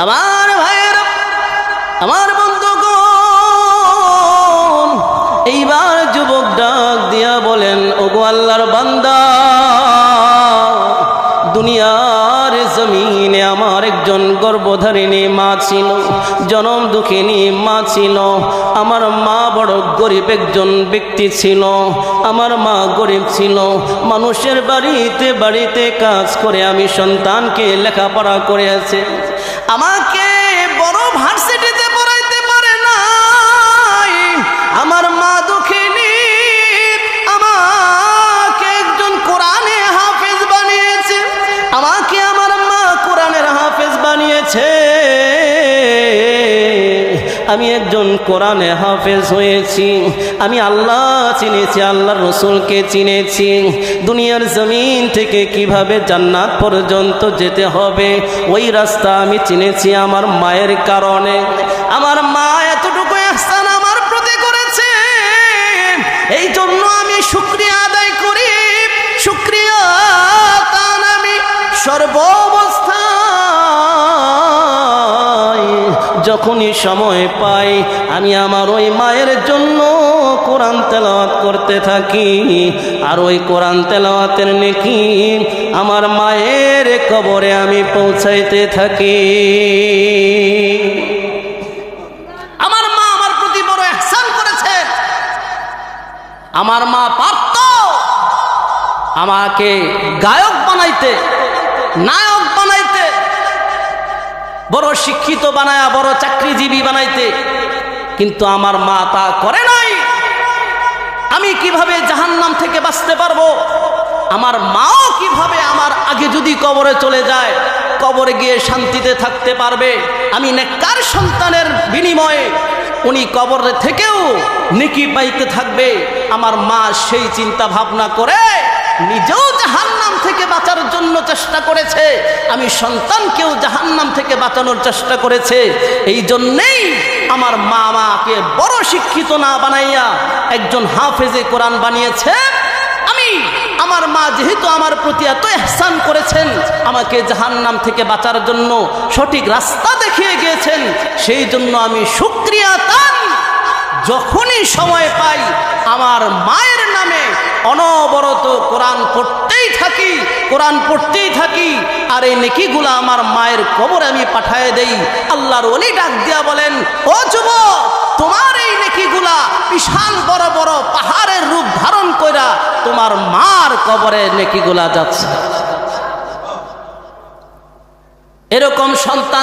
আমার ভাইয়েরা, আমার বন্ধুগণ, এইবার যুবক ডাক দিয়া বলেন, ওগো আল্লাহর বান্দা, দুনিয়ার জমিনে আমার একজন গর্ভধারিণী মা ছিল, জনম দুঃখিনী মা ছিল। আমার মা বড় গরিব একজন ব্যক্তি ছিল। আমার মা গরিব ছিল, মানুষের বাড়িতে বাড়িতে কাজ করে আমি সন্তানকে লেখাপড়া করেছে। আমাকে বড় ভার্সিটিতে পড়াইতে পারে নাই। আমার মা দুঃখিনী, আমাকে একজন কোরআনে হাফেজ বানিয়েছে। আমাকে আমার মা কোরআনের হাফেজ বানিয়েছে। আমি একজন কোরআনে হাফেজ হয়েছি। আমি আল্লাহ চিনেছি, আল্লাহর রসুলকে চিনেছি। দুনিয়ার জমিন থেকে কিভাবে জান্নাত পর্যন্ত যেতে হবে ওই রাস্তা আমি চিনেছি আমার মায়ের কারণে। আমার মা এতটুকু ইহসান আমার প্রতি করেছে, এই জন্য আমি শুকরিয়া আদায় করি। শুকরিয়া তান আমি সর্বাবস্থায় যখনই সময় পাই আমি আমার ওই মায়ের জন্য কোরআন তেলাওয়াত করতে থাকি। আর ওই কোরআন তেলাওয়াতের নেকি আমার মায়ের কবরে আমি পৌঁছাইতে থাকি। আমার মা আমার প্রতি বড় ইহসান করেছে। আমার মা পারত আমাকে গায়ক বানাইতে, নায়ক বানাইতে, বড় শিক্ষিত বানায়া বড় চাকরিজীবী বানাইতে, কিন্তু আমার মা তা করে নাই। আমি কিভাবে জাহান্নাম থেকে বাঁচতে পারবো, আমার মাও কিভাবে আমার আগে যদি কবরে চলে যায় কবরে গিয়ে শান্তিতে থাকতে পারবে, আমি নেককার সন্তানের বিনিময়ে উনি কবরে থেকেও নেকি পাইতে থাকবে। আমার মা সেই চিন্তা ভাবনা করে নিজেও জাহান্নাম থেকে বাঁচার জন্য চেষ্টা করেছে, আমি সন্তানকেও জাহান্নাম থেকে বাঁচানোর চেষ্টা করেছে। এই জন্যেই আমার মা আমাকে বড় শিক্ষিত না বানাইয়া একজন হাফেজে কোরআন বানিয়েছে। আমার মা যেহেতু আমার প্রতি এত ইহসান করেছেন, আমাকে জাহান্নাম থেকে বাঁচার জন্য সঠিক রাস্তা দেখিয়ে গিয়েছেন, সেই জন্য আমি শুকরিয়া তান যখনই সময় পাই আমার মায়ের নামে অনবরত কোরআন পড়তেই থাকি, কোরআন পড়তেই থাকি। আর এই নেকিগুলা আমার মায়ের কবরে আমি পাঠায় দেই। আল্লাহর ওলি ডাক দিয়া বলেন, ও যুবক, তোমার এই নেকিগুলা বিশাল বড় বড় পাহাড়ের রূপ ধারণ কইরা তোমার মার কবরে নেকিগুলা যাচ্ছে। এরকম সন্তান